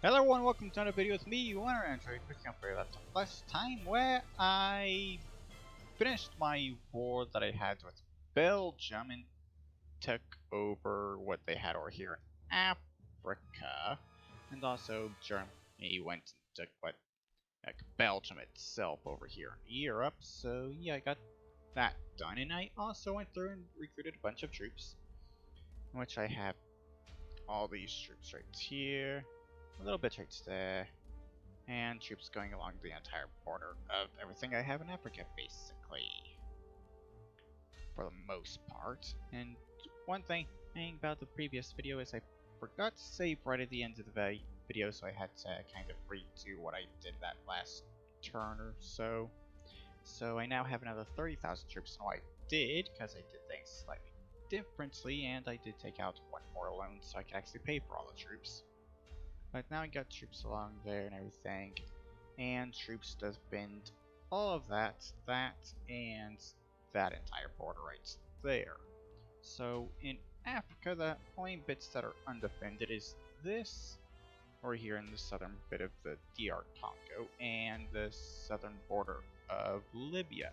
Hello everyone, welcome to another video with me, Winner Android, picking up where I left off last time, where I finished my war that I had with Belgium and took over what they had over here in Africa, and also Germany went and took Belgium itself over here in Europe. So yeah, I got that done, and I also went through and recruited a bunch of troops, in which I have all these troops right here. A little bit right there, and troops going along the entire border of everything I have in Africa, basically, for the most part. And one thing about the previous video is I forgot to save right at the end of the video, so I had to kind of redo what I did that last turn or so. So I now have another 30,000 troops. Now I did, because I did things slightly differently, and I did take out one more loan so I could actually pay for all the troops. But now I got troops along there and everything, and troops to defend all of that, and that entire border right there. So in Africa, the only bits that are undefended is this, or here in the southern bit of the DR Congo, and the southern border of Libya,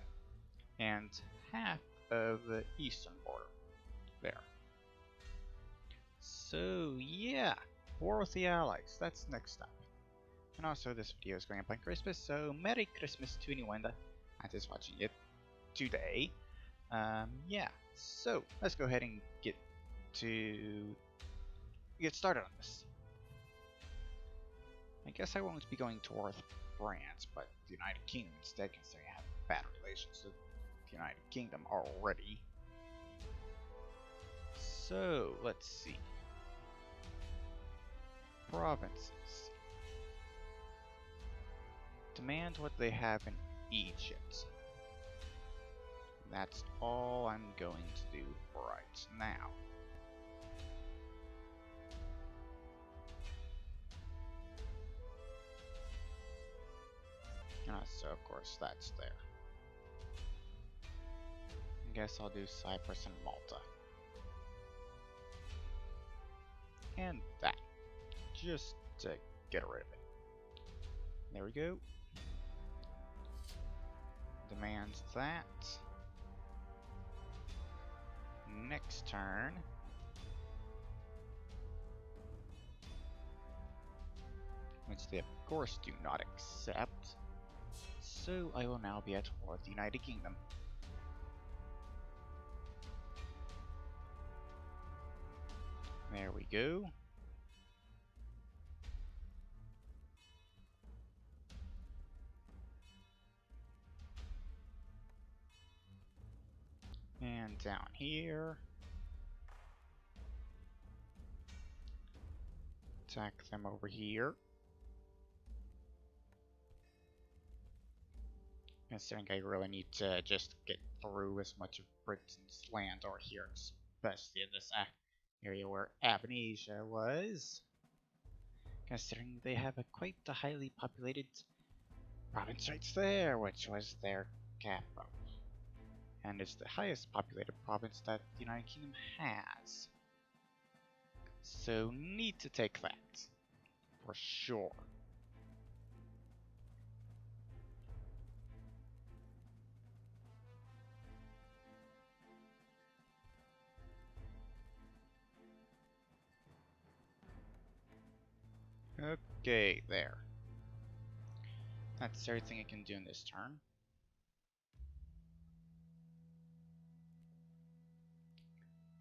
and half of the eastern border there. So yeah. War with the Allies, that's next up. And also this video is going up on Christmas, so Merry Christmas to anyone that is watching it today. Yeah, so let's go ahead and get started on this. I guess I won't be going towards France, but the United Kingdom instead, considering I have bad relations with the United Kingdom already. So, let's see. Provinces. Demand what they have in Egypt. That's all I'm going to do right now. So of course that's there. I guess I'll do Cyprus and Malta. And that. Just to get rid of it. There we go. Demands that. Next turn. Which they of course do not accept. So I will now be at war with the United Kingdom. There we go. And down here, attack them over here. Considering I really need to just get through as much of Britain's land over here, especially in this area where Abnesia was. Considering they have quite a highly populated province right there, which was their capital. And it's the highest populated province that the United Kingdom has. So need to take that, for sure. Okay, there. That's everything I can do in this turn.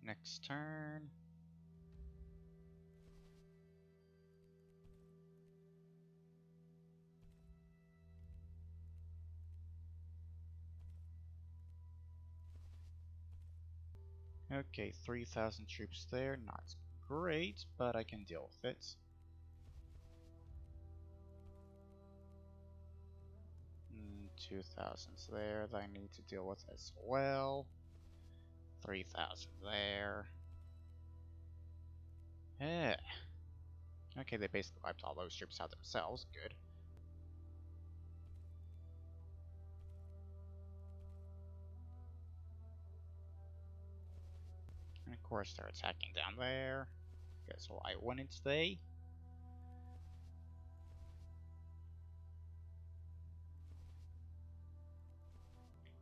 Next turn. Okay, 3,000 troops there. Not great, but I can deal with it. 2,000 there that I need to deal with as well. 3,000 there. Yeah. Okay, they basically wiped all those troops out themselves. Good. And of course they're attacking down there. Guess why wouldn't they?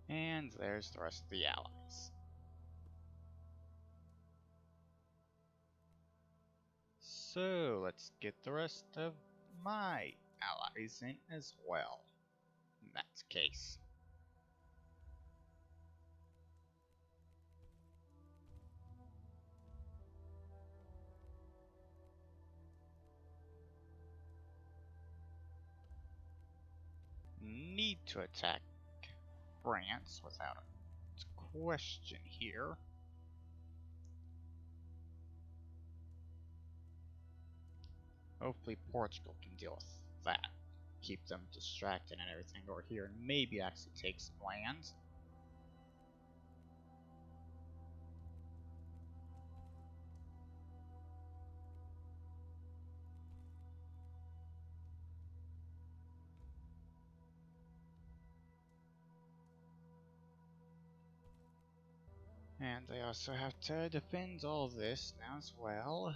And there's the rest of the allies. So let's get the rest of my allies in as well, in that case. Need to attack France without a question here. Hopefully Portugal can deal with that. Keep them distracted and everything over here, and maybe actually take some land. And they also have to defend all this now as well.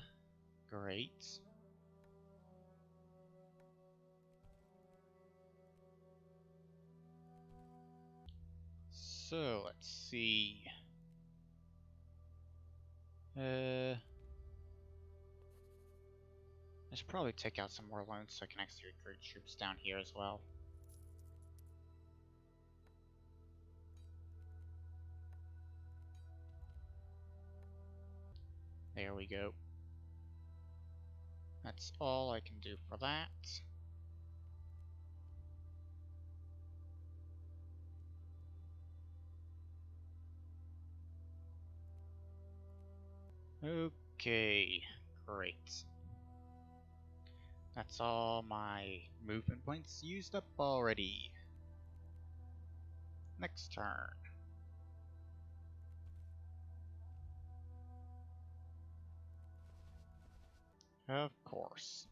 Great. So let's see. I should probably take out some more loans so I can actually recruit troops down here as well. There we go. That's all I can do for that. Okay, great. That's all my movement points used up already. Next turn. Of course.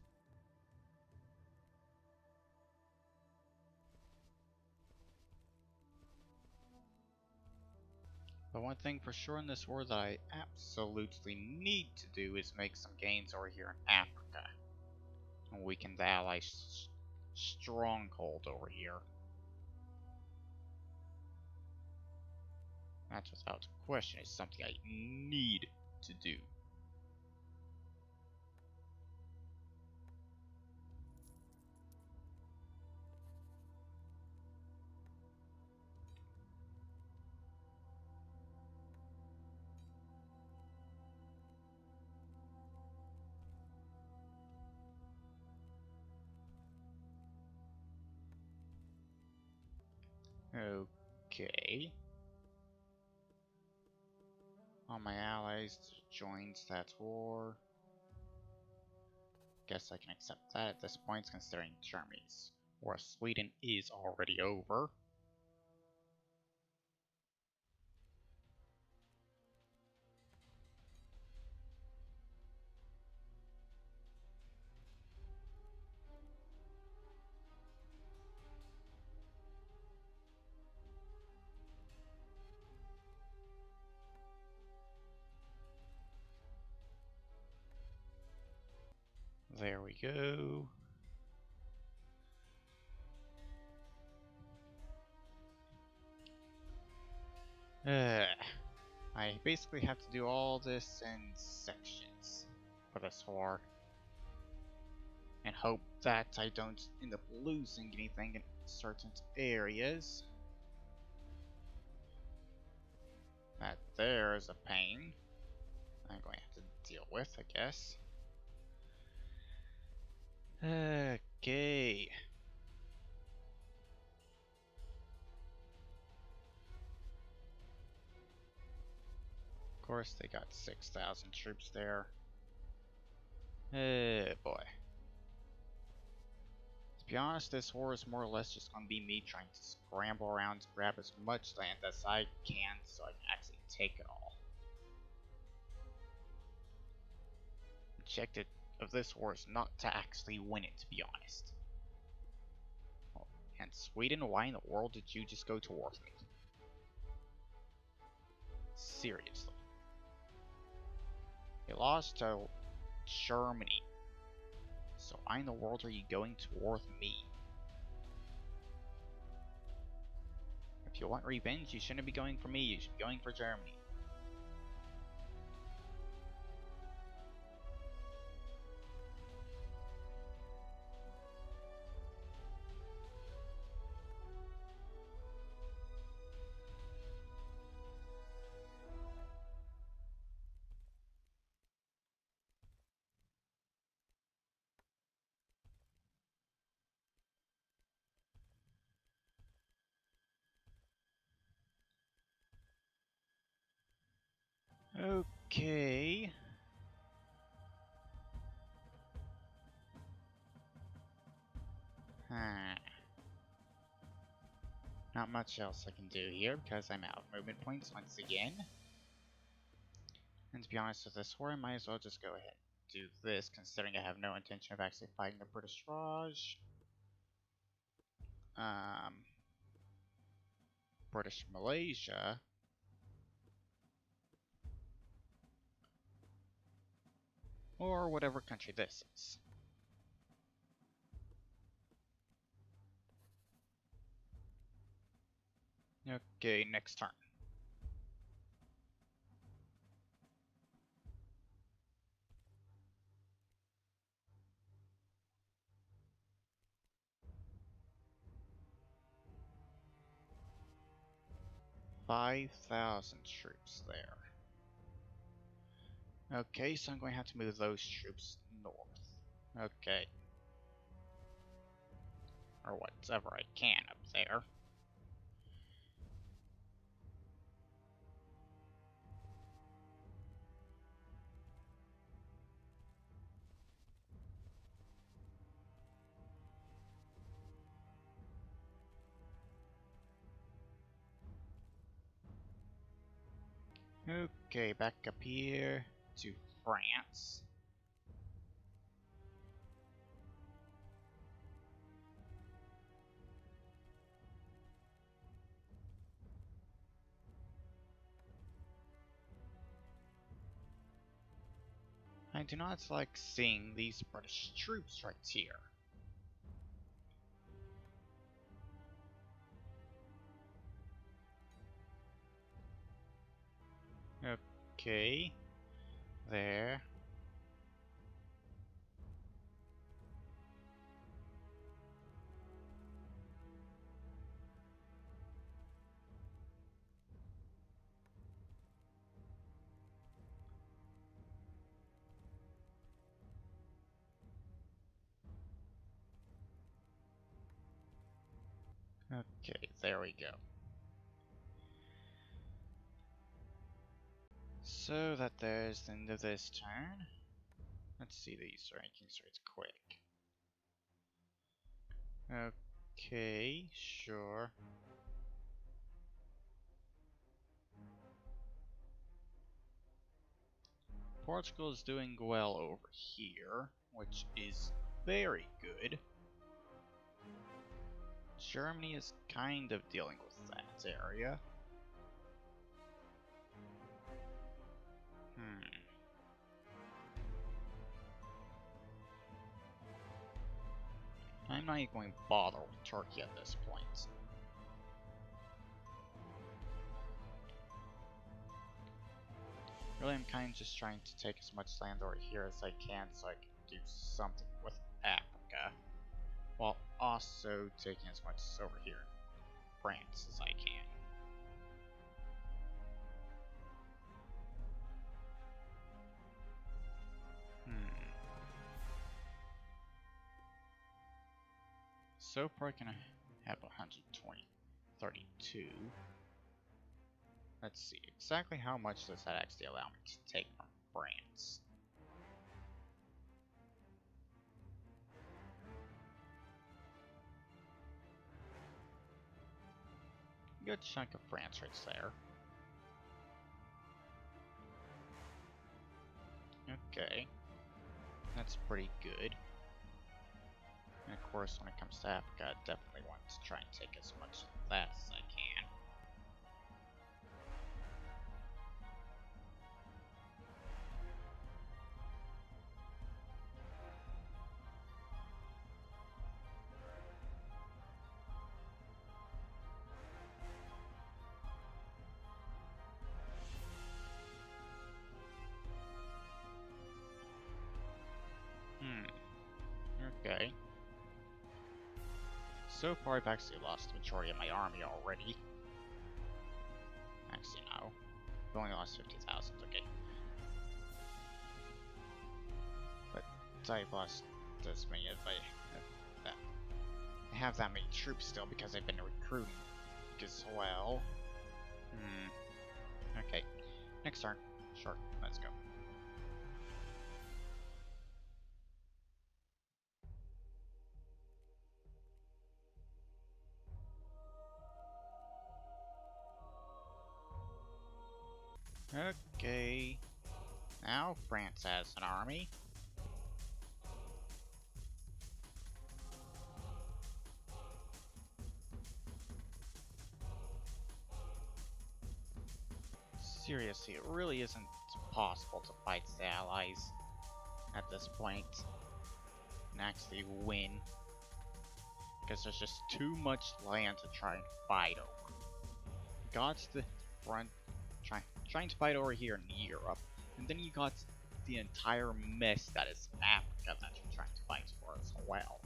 But one thing for sure in this war that I absolutely need to do is make some gains over here in Africa. And weaken the Allies' stronghold over here. That without question is something I need to do. Okay. All my allies joined that war. Guess I can accept that at this point, considering Germany's war with Sweden is already over. There we go. I basically have to do all this in sections for this war. And hope that I don't end up losing anything in certain areas. That there is a pain I'm going to have to deal with, I guess. Okay. Of course, they got 6,000 troops there. Boy. To be honest, this war is more or less just going to be me trying to scramble around to grab as much land as I can so I can actually take it all. Objective of this war is not to actually win it, to be honest. Oh, and Sweden, why in the world did you just go to war with me? Seriously. You lost to Germany. So why in the world are you going to war with me? If you want revenge, you shouldn't be going for me, you should be going for Germany. Okay. Not much else I can do here because I'm out of movement points once again. And to be honest with this war, I might as well just go ahead and do this, considering I have no intention of actually fighting the British Raj. British Malaysia. Or whatever country this is. Okay, next turn. $5,000 troops there. Okay, so I'm going to have to move those troops north. Okay. Or whatever I can up there. Okay, back up here to France. I do not like seeing these British troops right here. Okay, there. Okay, there we go. So that there's the end of this turn. Let's see these rankings right quick. Okay, sure. Portugal is doing well over here, which is very good. Germany is kind of dealing with that area. I'm not even going to bother with Turkey at this point. Really, I'm kind of just trying to take as much land over here as I can so I can do something with Africa, while also taking as much over here in France as I can. So far I can have 120, 32. Let's see, exactly how much does that actually allow me to take from France? Good chunk of France right there. Okay, that's pretty good. And of course, when it comes to Africa, I definitely want to try and take as much of that as I can. Okay. So far, I've actually lost the majority of my army already. Actually, no. I've only lost 50,000, okay. But I've lost this many if I have that many troops still because I've been recruiting as well. Okay. Next turn. Sure, let's go. Okay. Now France has an army. Seriously, it really isn't possible to fight the Allies at this point and actually win. Because there's just too much land to try and fight over. Got the front trying to fight over here in Europe, and then you got the entire mess that is Africa that you're trying to fight for as well.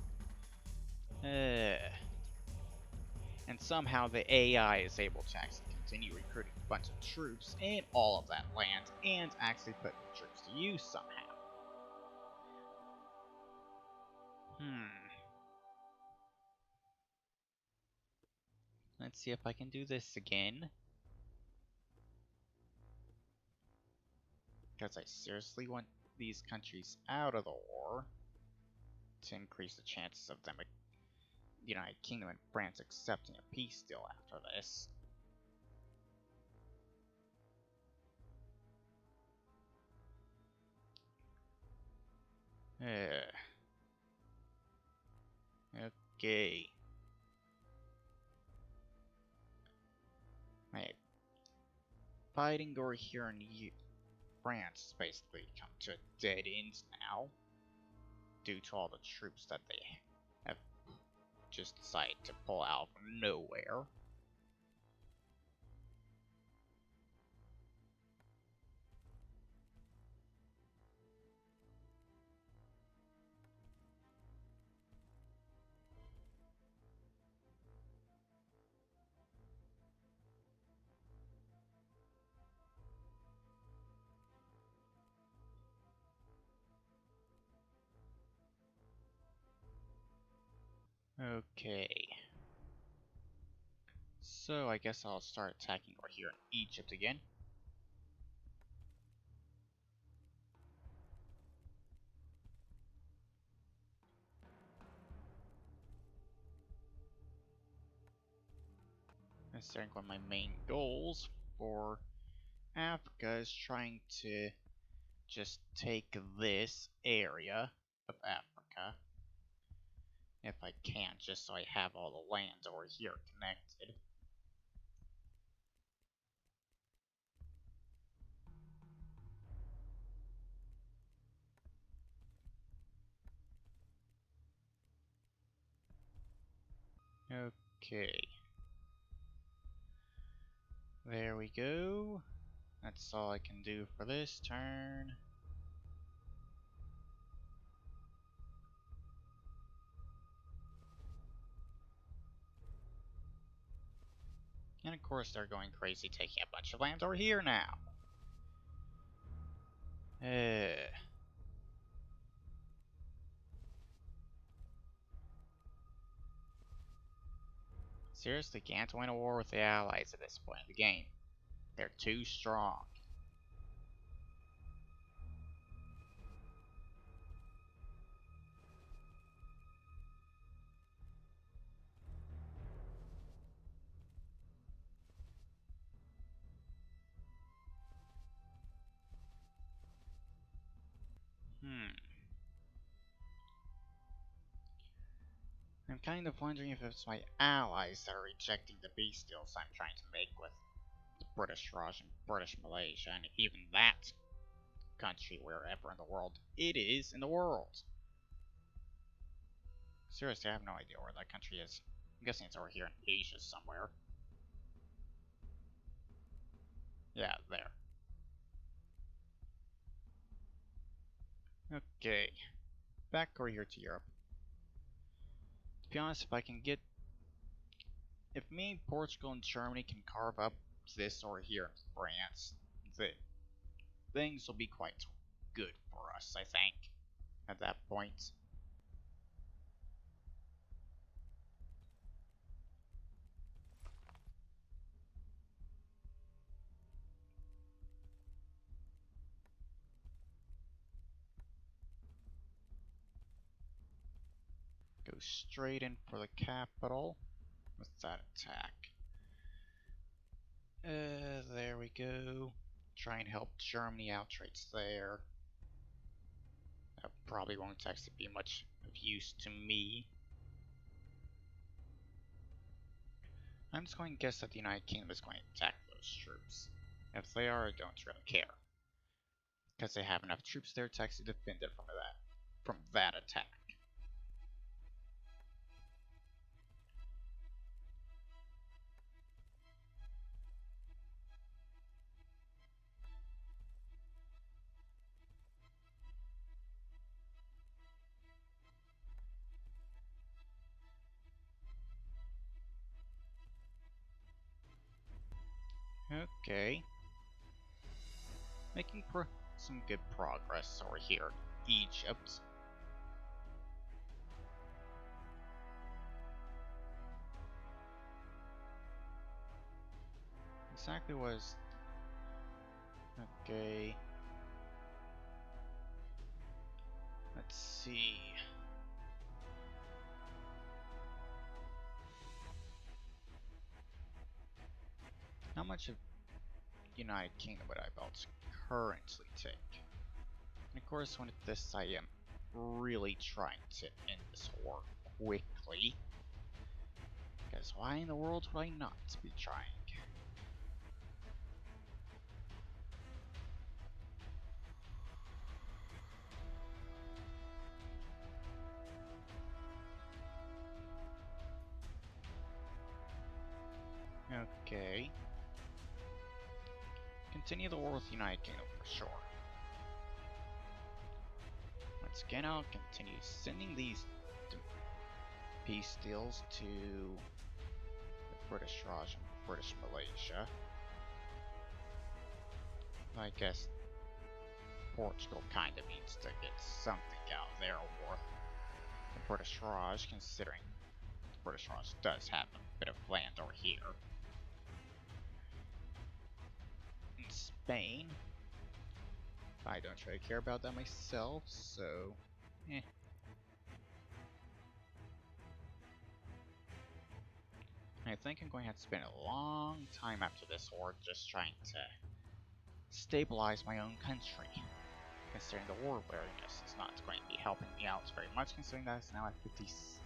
And somehow the AI is able to actually continue recruiting a bunch of troops in all of that land and actually put the troops to use somehow. Let's see if I can do this again. Because I seriously want these countries out of the war to increase the chances of them, the United Kingdom and France accepting a peace deal after this. Okay. My fighting over here in France has basically come to a dead end now, due to all the troops that they have just decided to pull out of nowhere. Okay. So I guess I'll start attacking over here in Egypt again. I think one of my main goals for Africa is trying to just take this area of Africa, if I can, just so I have all the lands over here connected. Okay. There we go. That's all I can do for this turn. And of course they're going crazy taking a bunch of lands over here now. Seriously can't win a war with the Allies at this point in the game. They're too strong. I'm kind of wondering if it's my allies that are rejecting the peace deals I'm trying to make with the British Raj and British Malaysia, and even that country wherever in the world it is in the world. Seriously, I have no idea where that country is. I'm guessing it's over here in Asia somewhere. Yeah, there. Okay. back over here to Europe. To be honest, if me, Portugal, and Germany can carve up this over here in France, then things will be quite good for us, I think, at that point. Go straight in for the capital with that attack. There we go. Try and help Germany out right there. That probably won't actually be much of use to me. I'm just going to guess that the United Kingdom is going to attack those troops. If they are, I don't really care, because they have enough troops there to actually defend it from that attack. Okay. Making some good progress over here in Egypt. Exactly was... Okay. Let's see. How much of United Kingdom would I about to currently take? And of course, with this, I am really trying to end this war quickly. Because why in the world would I not be trying? Okay. Continue the war with the United Kingdom for sure. Once again, I'll continue sending these peace deals to the British Raj and British Malaysia. I guess Portugal kinda needs to get something out of their war. The British Raj, considering the British Raj does have a bit of land over here. In Spain, I don't really care about that myself, so eh. I think I'm going to have to spend a long time after this war just trying to stabilize my own country. Considering the war wariness is not going to be helping me out very much, considering that it's now at 58%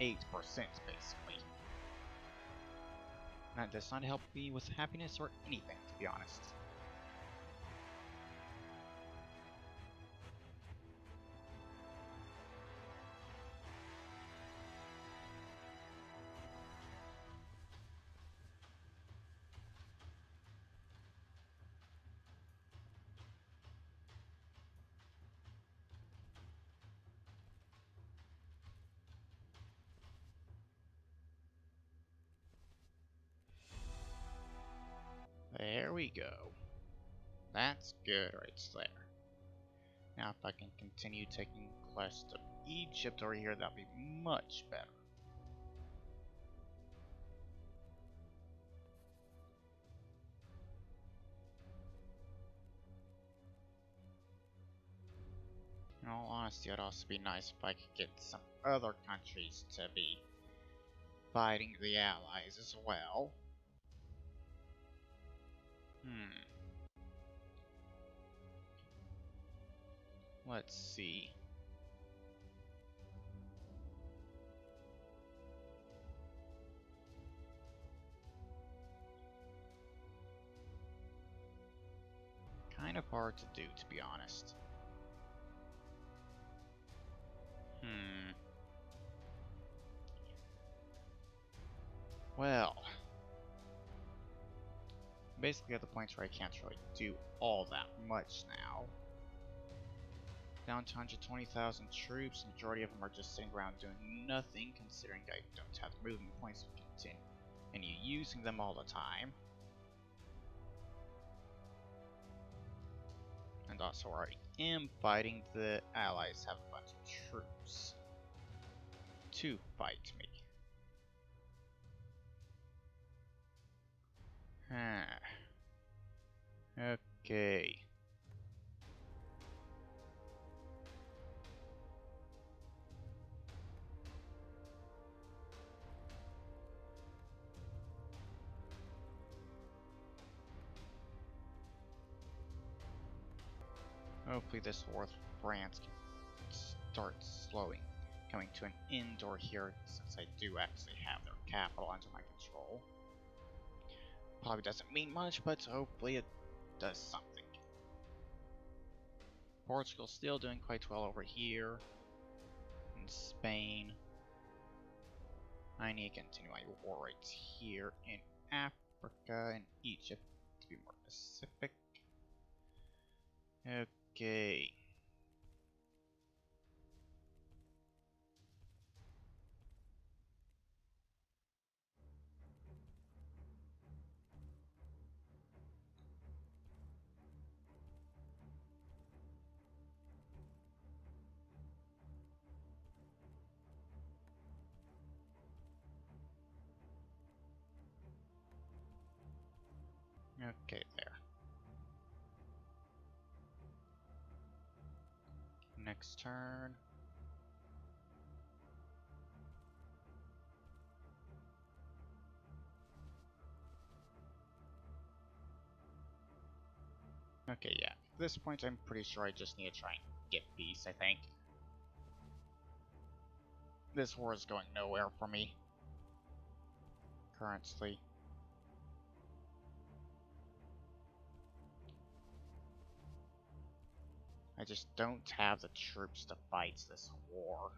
basically. That does not help me with happiness or anything, to be honest. There we go. That's good right there. Now if I can continue taking quests of Egypt over here, that'd be much better. In all honesty, it'd also be nice if I could get some other countries to be fighting the Allies as well. Let's see. Kind of hard to do, to be honest. Well, basically at the point where I can't really do all that much now. Down to 120,000 troops. The majority of them are just sitting around doing nothing, considering I don't have the movement points to continue using them all the time. And also, where I am fighting, the allies have a bunch of troops to fight me. Okay. Hopefully this war with France can start coming to an end or here, since I do actually have their capital under my control. Probably doesn't mean much, but hopefully it does something. Portugal's still doing quite well over here. In Spain. I need to continue my war rights here in Africa and Egypt, to be more specific. Okay. Okay, there. Next turn. Okay, yeah. At this point, I'm pretty sure I just need to try and get peace, I think. This war is going nowhere for me. Currently. I just don't have the troops to fight this war.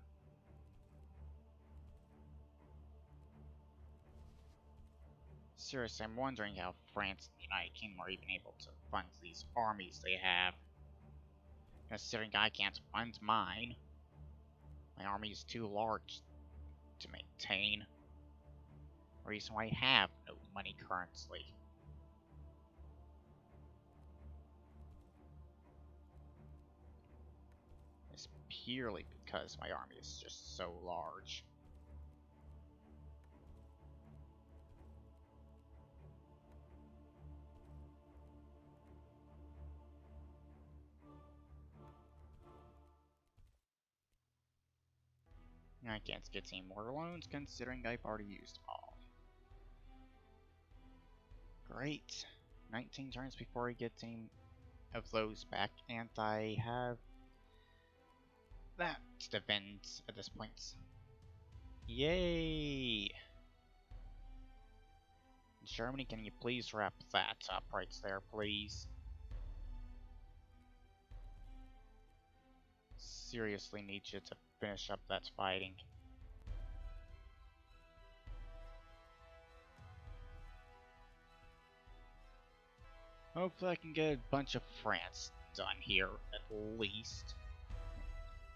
Seriously, I'm wondering how France and the United Kingdom are even able to fund these armies they have. Considering I can't fund mine. My army is too large to maintain. Reason why I have no money currently. It's purely because my army is just so large. I can't get any more loans considering I've already used all. Great. 19 turns before I get any of those back, and I have that to defend at this point. Yay! Germany, can you please wrap that up right there, please? Seriously need you to finish up that fighting. Hopefully I can get a bunch of France done here, at least.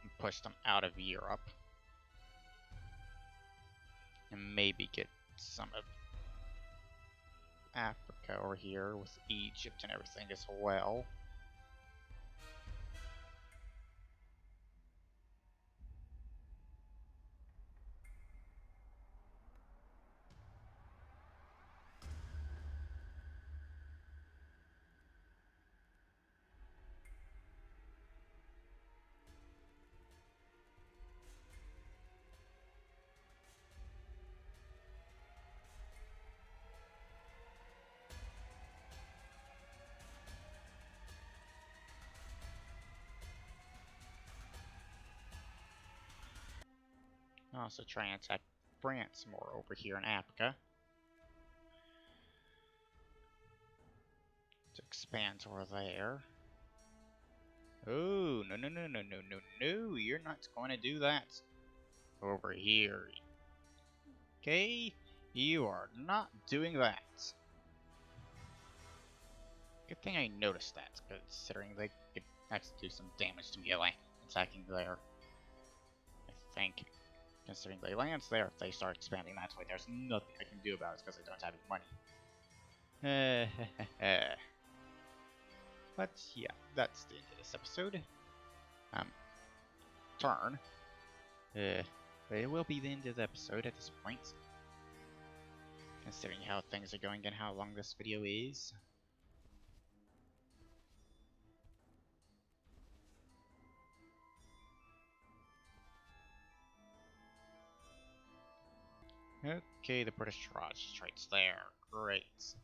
And push them out of Europe. And maybe get some of Africa over here with Egypt and everything as well. Also try and attack France more over here in Africa. To expand over there. Oh, no, no, no, no, no, no, no, you're not going to do that. Over here. Okay? You are not doing that. Good thing I noticed that, considering they could actually do some damage to me attacking there. I think. Considering they lands there, if they start expanding that way, there's nothing I can do about it because I don't have any money. But yeah, that's the end of this episode. Turn. It will be the end of the episode at this point. Considering how things are going and how long this video is. Okay, the British Raj strikes there. Great.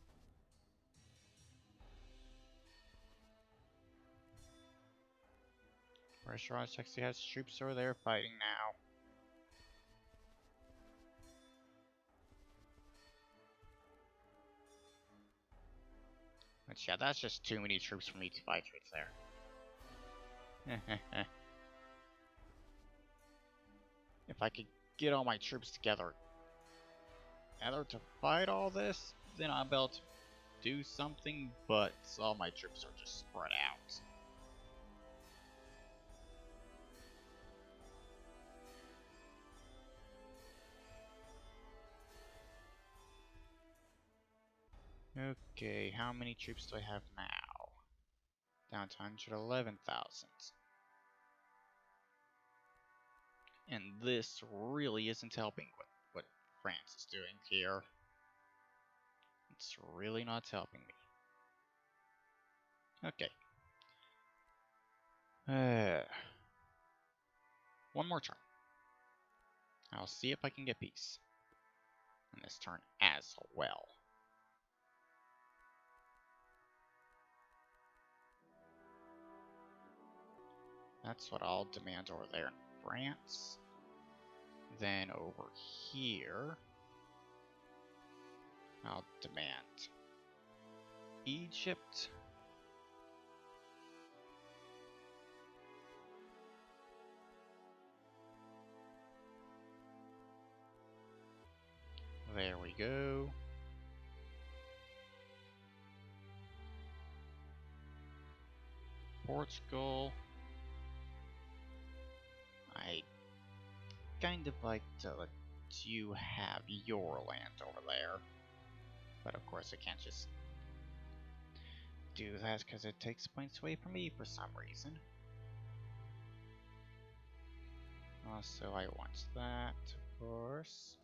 British Raj actually has troops over there fighting now. But yeah, that's just too many troops for me to fight right there. If I could get all my troops together to fight all this, then I'll be able to do something, but all my troops are just spread out. Okay, how many troops do I have now? Down to 111,000. And this really isn't helping what France is doing here. It's really not helping me. Okay. One more turn. I'll see if I can get peace. And this turn as well. That's what I'll demand over there in France. Then over here, I'll demand Egypt. There we go. Portugal. I kind of like to let you have your land over there. But of course I can't just do that because it takes points away from me for some reason. Also, I want that, of course.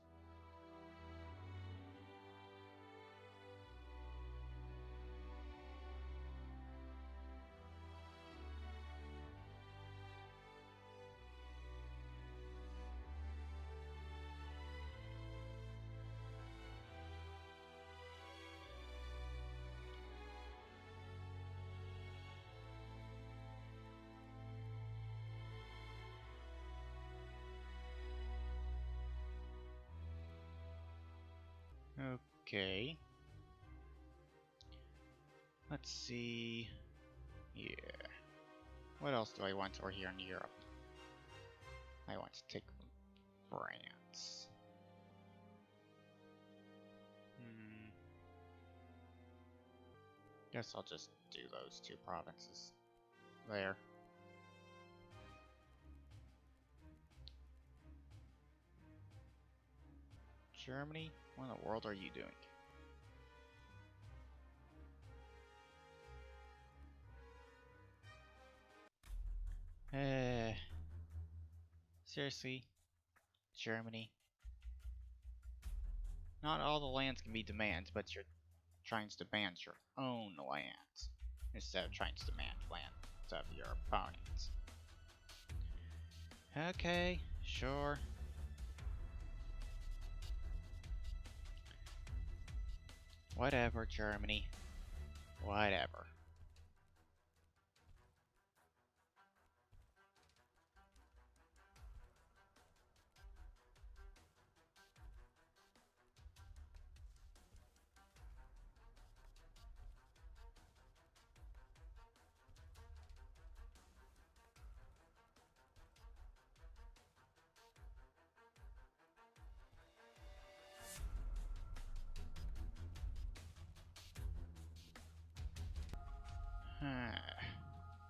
Okay. Let's see. Yeah. What else do I want over here in Europe? I want to take France. Guess I'll just do those two provinces there. Germany? What in the world are you doing? Seriously? Germany? Not all the lands can be demands, but you're trying to demand your own lands instead of trying to demand lands of your opponents. Okay, sure. Whatever, Germany. Whatever.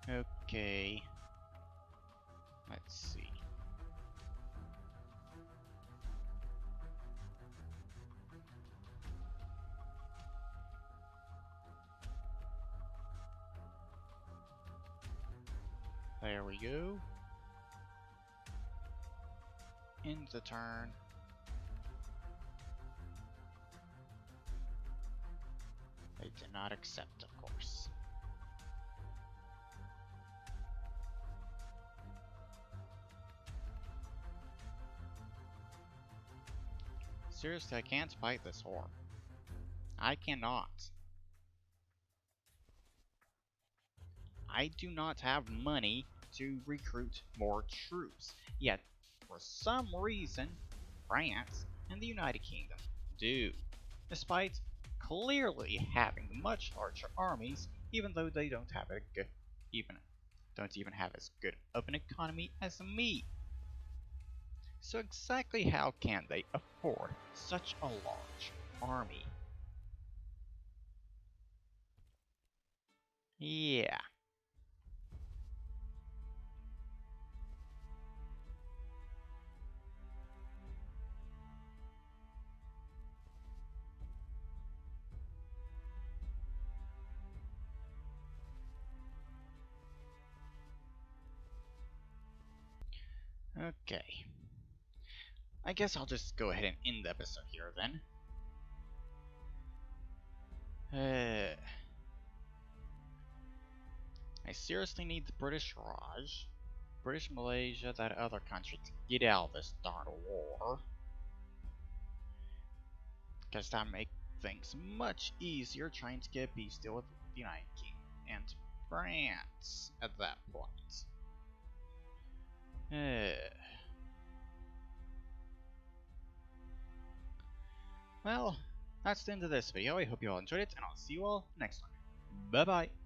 Okay. There we go. End the turn. They did not accept, of course. Seriously, I can't fight this horde. I cannot. I do not have money to recruit more troops. Yet, for some reason, France and the United Kingdom do. Despite clearly having much larger armies, even though they don't have don't even have as good of an economy as me. So exactly how can they afford such a large army? Yeah. Okay. I guess I'll just go ahead and end the episode here then. I seriously need the British Raj, British Malaysia, that other country to get out of this darn war. Because that make things much easier trying to get a peace deal with the United Kingdom and France at that point. Well, that's the end of this video. I hope you all enjoyed it, and I'll see you all next time. Bye bye.